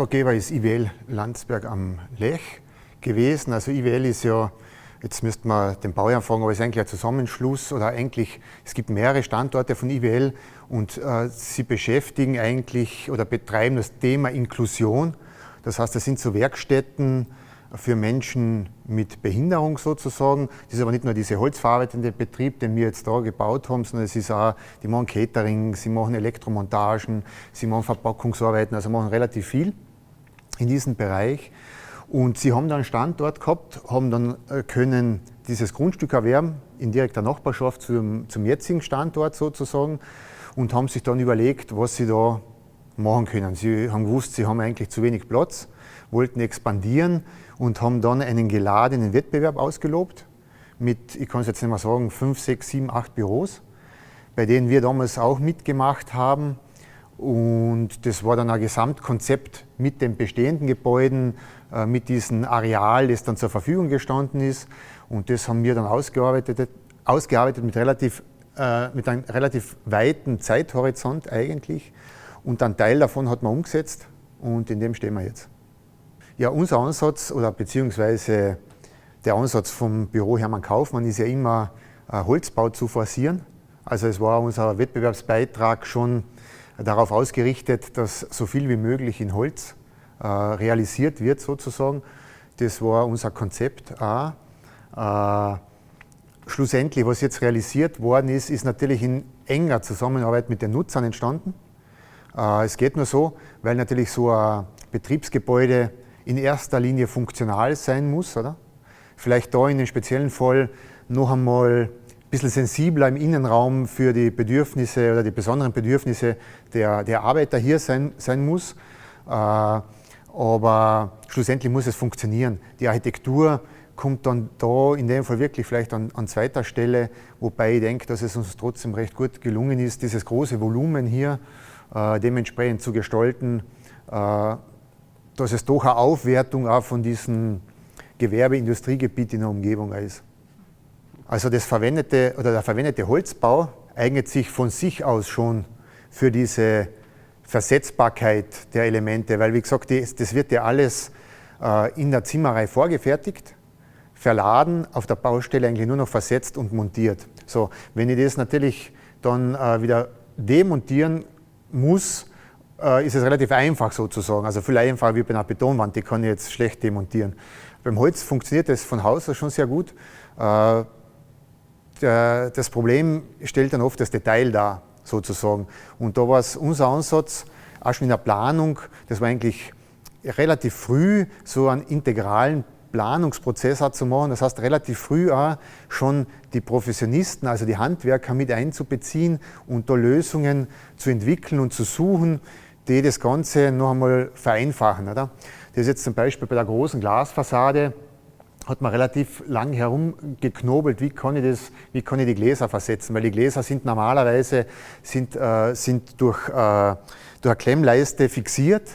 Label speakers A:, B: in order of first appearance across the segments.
A: Auftraggeber ist IWL Landsberg am Lech gewesen. Also IWL ist ja, jetzt müsste man den Bauherrn fragen, aber es ist eigentlich ein Zusammenschluss oder eigentlich, es gibt mehrere Standorte von IWL und sie beschäftigen eigentlich oder betreiben das Thema Inklusion. Das heißt, das sind so Werkstätten für Menschen mit Behinderung sozusagen. Das ist aber nicht nur dieser holzverarbeitende Betrieb, den wir jetzt da gebaut haben, sondern es ist auch, die machen Catering, sie machen Elektromontagen, sie machen Verpackungsarbeiten, also machen relativ viel in diesem Bereich. Und sie haben dann einen Standort gehabt, haben dann können dieses Grundstück erwerben in direkter Nachbarschaft zum jetzigen Standort sozusagen und haben sich dann überlegt, was sie da machen können. Sie haben gewusst, sie haben eigentlich zu wenig Platz, wollten expandieren und haben dann einen geladenen Wettbewerb ausgelobt mit, ich kann es jetzt nicht mehr sagen, 5, 6, 7, 8 Büros, bei denen wir damals auch mitgemacht haben. Und das war dann ein Gesamtkonzept mit den bestehenden Gebäuden, mit diesem Areal, das dann zur Verfügung gestanden ist. Und das haben wir dann ausgearbeitet mit einem relativ weiten Zeithorizont eigentlich. Und einen Teil davon hat man umgesetzt und in dem stehen wir jetzt. Ja, unser Ansatz oder beziehungsweise der Ansatz vom Büro Hermann Kaufmann ist ja immer, Holzbau zu forcieren. Also es war unser Wettbewerbsbeitrag schon darauf ausgerichtet, dass so viel wie möglich in Holz realisiert wird sozusagen. Das war unser Konzept auch. Schlussendlich, was jetzt realisiert worden ist, ist natürlich in enger Zusammenarbeit mit den Nutzern entstanden. Es geht nur so, weil natürlich so ein Betriebsgebäude in erster Linie funktional sein muss, oder? Vielleicht da in dem speziellen Fall noch einmal ein bisschen sensibler im Innenraum für die Bedürfnisse oder die besonderen Bedürfnisse der Arbeiter hier sein muss. Aber schlussendlich muss es funktionieren. Die Architektur kommt dann da in dem Fall wirklich vielleicht an zweiter Stelle, wobei ich denke, dass es uns trotzdem recht gut gelungen ist, dieses große Volumen hier dementsprechend zu gestalten, dass es doch eine Aufwertung auch von diesem Gewerbe-Industriegebiet in der Umgebung ist. Also der verwendete Holzbau eignet sich von sich aus schon für diese Versetzbarkeit der Elemente, weil wie gesagt, das wird ja alles in der Zimmerei vorgefertigt, verladen, auf der Baustelle eigentlich nur noch versetzt und montiert. So, wenn ich das natürlich dann wieder demontieren muss, ist es relativ einfach sozusagen, also viel einfacher wie bei einer Betonwand, die kann ich jetzt schlecht demontieren. Beim Holz funktioniert das von Haus aus schon sehr gut. Das Problem stellt dann oft das Detail dar, sozusagen. Und da war es unser Ansatz, auch schon in der Planung, das war eigentlich relativ früh so einen integralen Planungsprozess auch zu machen. Das heißt, relativ früh auch schon die Professionisten, also die Handwerker mit einzubeziehen und da Lösungen zu entwickeln und zu suchen, die das Ganze noch einmal vereinfachen. Oder? Das ist jetzt zum Beispiel bei der großen Glasfassade, hat man relativ lang herumgeknobelt, wie kann ich die Gläser versetzen, weil die Gläser sind normalerweise durch eine Klemmleiste fixiert,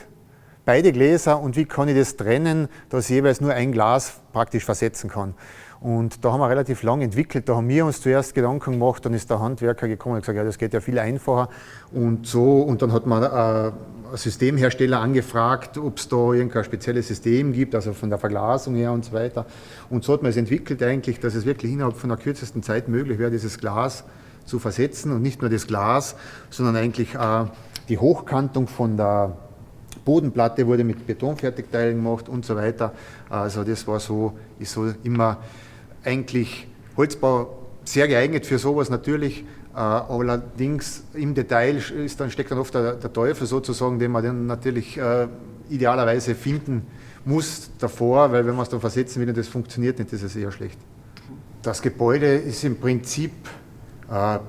A: beide Gläser, und wie kann ich das trennen, dass ich jeweils nur ein Glas praktisch versetzen kann. Und da haben wir relativ lang entwickelt, da haben wir uns zuerst Gedanken gemacht, dann ist der Handwerker gekommen und gesagt, ja, das geht ja viel einfacher und so, und dann hat man einen Systemhersteller angefragt, ob es da irgendein spezielles System gibt, also von der Verglasung her und so weiter. Und so hat man es entwickelt eigentlich, dass es wirklich innerhalb von der kürzesten Zeit möglich wäre, dieses Glas zu versetzen, und nicht nur das Glas, sondern eigentlich auch die Hochkantung von der Bodenplatte wurde mit Betonfertigteilen gemacht und so weiter. Also das war ist so immer eigentlich Holzbau sehr geeignet für sowas natürlich. Allerdings im Detail steckt dann oft der Teufel sozusagen, den man dann natürlich idealerweise finden muss davor, weil wenn man es dann versetzen will und das funktioniert nicht, ist es eher schlecht. Das Gebäude ist im Prinzip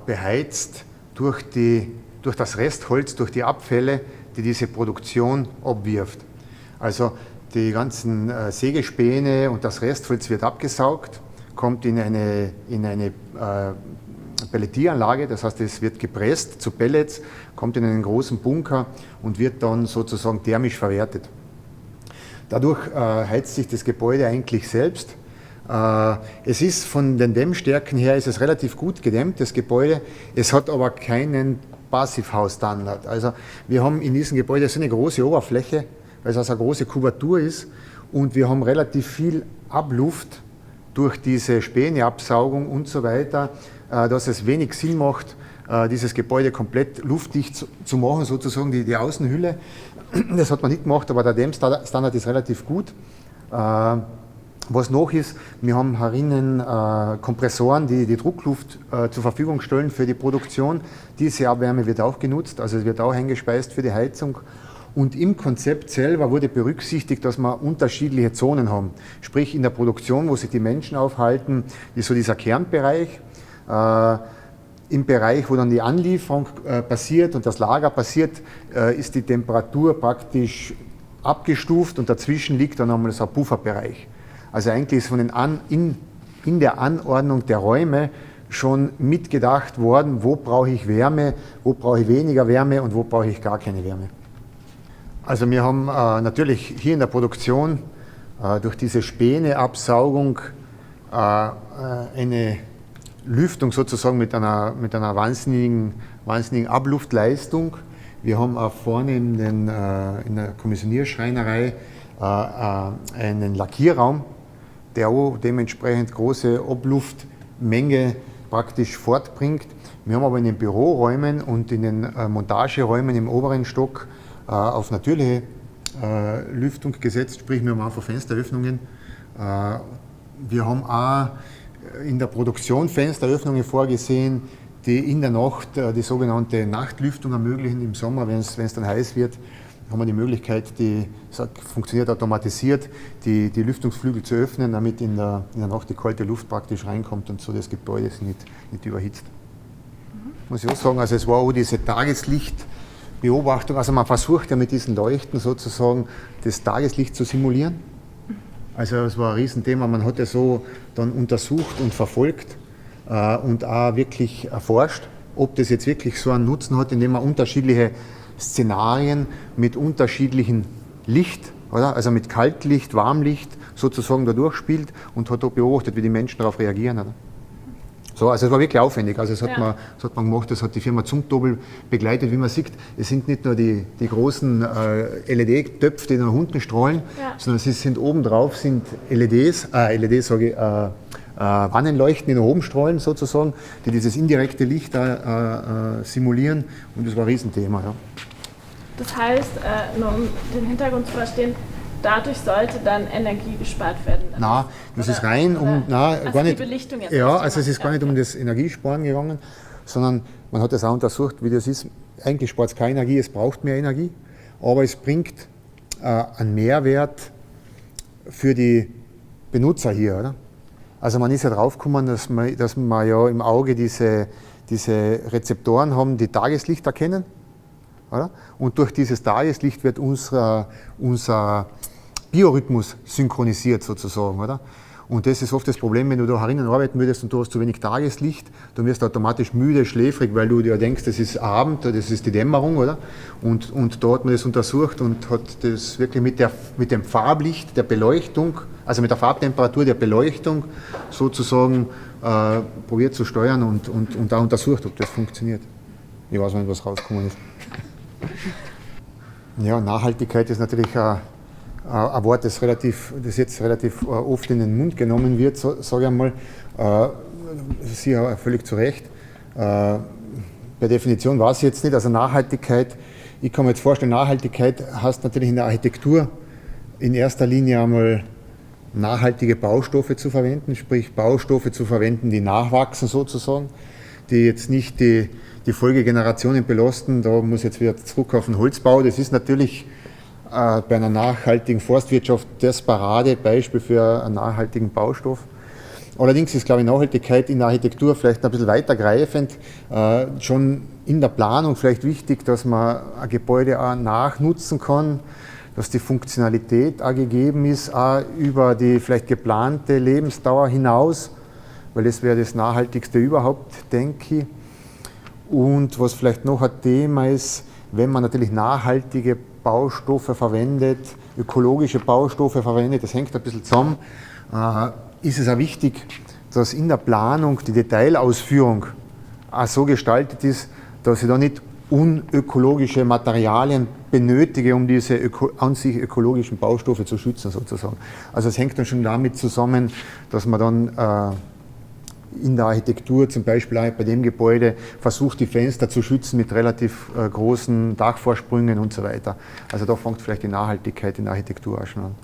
A: beheizt durch das Restholz, durch die Abfälle, die diese Produktion abwirft. Also die ganzen Sägespäne und das Restholz wird abgesaugt, kommt in eine Pelletieranlage, das heißt, es wird gepresst zu Pellets, kommt in einen großen Bunker und wird dann sozusagen thermisch verwertet. Dadurch heizt sich das Gebäude eigentlich selbst. Es ist von den Dämmstärken her ist es relativ gut gedämmt, das Gebäude. Es hat aber keinen Passivhausstandard. Also wir haben in diesem Gebäude so eine große Oberfläche, weil es also eine große Kubatur ist und wir haben relativ viel Abluft durch diese Späneabsaugung und so weiter, dass es wenig Sinn macht, dieses Gebäude komplett luftdicht zu machen, sozusagen die Außenhülle. Das hat man nicht gemacht, aber der Dämmstandard ist relativ gut. Was noch ist, wir haben herinnen Kompressoren, die die Druckluft zur Verfügung stellen für die Produktion. Diese Abwärme wird auch genutzt, also es wird auch eingespeist für die Heizung. Und im Konzept selber wurde berücksichtigt, dass wir unterschiedliche Zonen haben. Sprich in der Produktion, wo sich die Menschen aufhalten, ist so dieser Kernbereich. Im Bereich, wo dann die Anlieferung passiert und das Lager passiert, ist die Temperatur praktisch abgestuft und dazwischen liegt dann einmal so ein Pufferbereich. Also eigentlich ist von in der Anordnung der Räume schon mitgedacht worden, wo brauche ich Wärme, wo brauche ich weniger Wärme und wo brauche ich gar keine Wärme. Also wir haben natürlich hier in der Produktion durch diese Späneabsaugung eine Lüftung sozusagen mit einer wahnsinnigen Abluftleistung. Wir haben auch vorne in der Kommissionierschreinerei einen Lackierraum, der auch dementsprechend große Abluftmenge praktisch fortbringt. Wir haben aber in den Büroräumen und in den Montageräumen im oberen Stock auf natürliche Lüftung gesetzt, sprich wir haben einfach Fensteröffnungen. Wir haben auch in der Produktion Fensteröffnungen vorgesehen, die in der Nacht die sogenannte Nachtlüftung ermöglichen. Im Sommer, wenn es dann heiß wird, haben wir die Möglichkeit, funktioniert automatisiert, die Lüftungsflügel zu öffnen, damit in der Nacht die kalte Luft praktisch reinkommt und so das Gebäude ist nicht überhitzt. Muss ich auch sagen, also es war auch diese Tageslichtbeobachtung, also man versucht ja mit diesen Leuchten sozusagen das Tageslicht zu simulieren. Also es war ein Riesenthema, man hat ja so dann untersucht und verfolgt und auch wirklich erforscht, ob das jetzt wirklich so einen Nutzen hat, indem man unterschiedliche Szenarien mit unterschiedlichem Licht, oder? Also mit Kaltlicht, Warmlicht sozusagen da durchspielt und hat auch beobachtet, wie die Menschen darauf reagieren. Oder? So, also es war wirklich aufwendig, also das hat man gemacht, das hat die Firma Zumtobel begleitet, wie man sieht, es sind nicht nur die großen LED-Töpfe, die nach unten strahlen, sondern es sind obendrauf sind Wannenleuchten, die nach oben strahlen sozusagen, die dieses indirekte Licht simulieren und das war ein Riesenthema. Ja.
B: Das heißt, nur um den Hintergrund zu verstehen, dadurch sollte dann Energie gespart werden?
A: Nein, das ist rein gar nicht. Die
B: Belichtung jetzt
A: also es ist gar nicht um das Energiesparen gegangen, sondern man hat das auch untersucht, wie das ist. Eigentlich spart es keine Energie, es braucht mehr Energie, aber es bringt einen Mehrwert für die Benutzer hier. Oder? Also man ist ja drauf gekommen, dass wir ja im Auge diese Rezeptoren haben, die Tageslicht erkennen. Oder? Und durch dieses Tageslicht wird unser Biorhythmus synchronisiert sozusagen. Oder? Und das ist oft das Problem, wenn du da herinnen arbeiten würdest und du hast zu wenig Tageslicht, dann wirst du automatisch müde, schläfrig, weil du dir denkst, das ist Abend, das ist die Dämmerung. Oder? Und da hat man das untersucht und hat das wirklich mit dem Farblicht der Beleuchtung, also mit der Farbtemperatur der Beleuchtung sozusagen probiert zu steuern und da untersucht, ob das funktioniert. Ich weiß nicht, was rausgekommen ist. Ja, Nachhaltigkeit ist natürlich ein Wort, das jetzt relativ oft in den Mund genommen wird, sage ich einmal. Sie ja völlig zu Recht. Per Definition war es jetzt nicht. Also Nachhaltigkeit, ich kann mir jetzt vorstellen, Nachhaltigkeit heißt natürlich in der Architektur in erster Linie einmal nachhaltige Baustoffe zu verwenden, sprich Baustoffe zu verwenden, die nachwachsen sozusagen, die jetzt nicht die Folgegenerationen belasten. Da muss ich jetzt wieder zurück auf den Holzbau. Das ist natürlich bei einer nachhaltigen Forstwirtschaft das Paradebeispiel für einen nachhaltigen Baustoff. Allerdings ist, glaube ich, Nachhaltigkeit in der Architektur vielleicht ein bisschen weitergreifend. Schon in der Planung vielleicht wichtig, dass man ein Gebäude auch nachnutzen kann, dass die Funktionalität auch gegeben ist, auch über die vielleicht geplante Lebensdauer hinaus, weil das wäre das Nachhaltigste überhaupt, denke ich. Und was vielleicht noch ein Thema ist, wenn man natürlich nachhaltige Baustoffe verwendet, ökologische Baustoffe verwendet, das hängt ein bisschen zusammen, ist es auch wichtig, dass in der Planung die Detailausführung auch so gestaltet ist, dass ich da nicht unökologische Materialien benötige, um diese an sich ökologischen Baustoffe zu schützen sozusagen. Also es hängt dann schon damit zusammen, dass man dann in der Architektur, zum Beispiel auch bei dem Gebäude, versucht, die Fenster zu schützen mit relativ großen Dachvorsprüngen und so weiter. Also da fängt vielleicht die Nachhaltigkeit in der Architektur auch schon an.